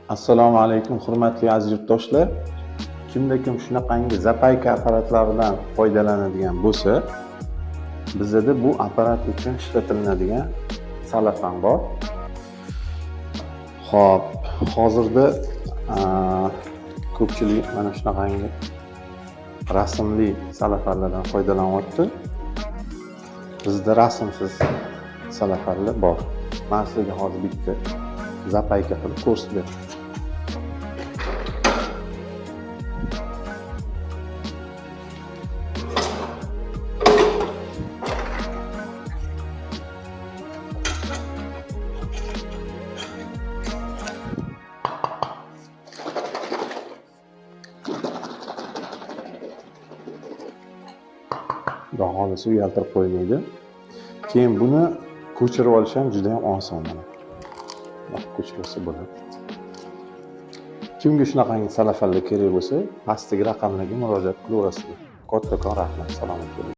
Assalomu alaykum hurmatli aziz yurtdoshlar. Kimda kim shunaqangi zapayka apparatlaridan foydalanadigan bo'lsa, bizda bu apparat uchun ishlatiladigan salafan bor. Xo'p, hozirda ko'pchilik mana shunaqangi rasmli salafanlardan foydalanyapti. Bizda rasmsiz salafanlar bor. Men sizga hozir bitta zapayka qilib ko'rsatib beraman. Xohlasa uyaltirib qo'ymaydi. Keyin buni ko'chirib olish ham juda ham oson. Mana ko'chirsa bo'ladi. Kimga shunaqangi salafanlar kerak bo'lsa, pastdagi raqamlarga murojaat qilaverasizlar. Kattakon rahmat. Salomat bo'ling.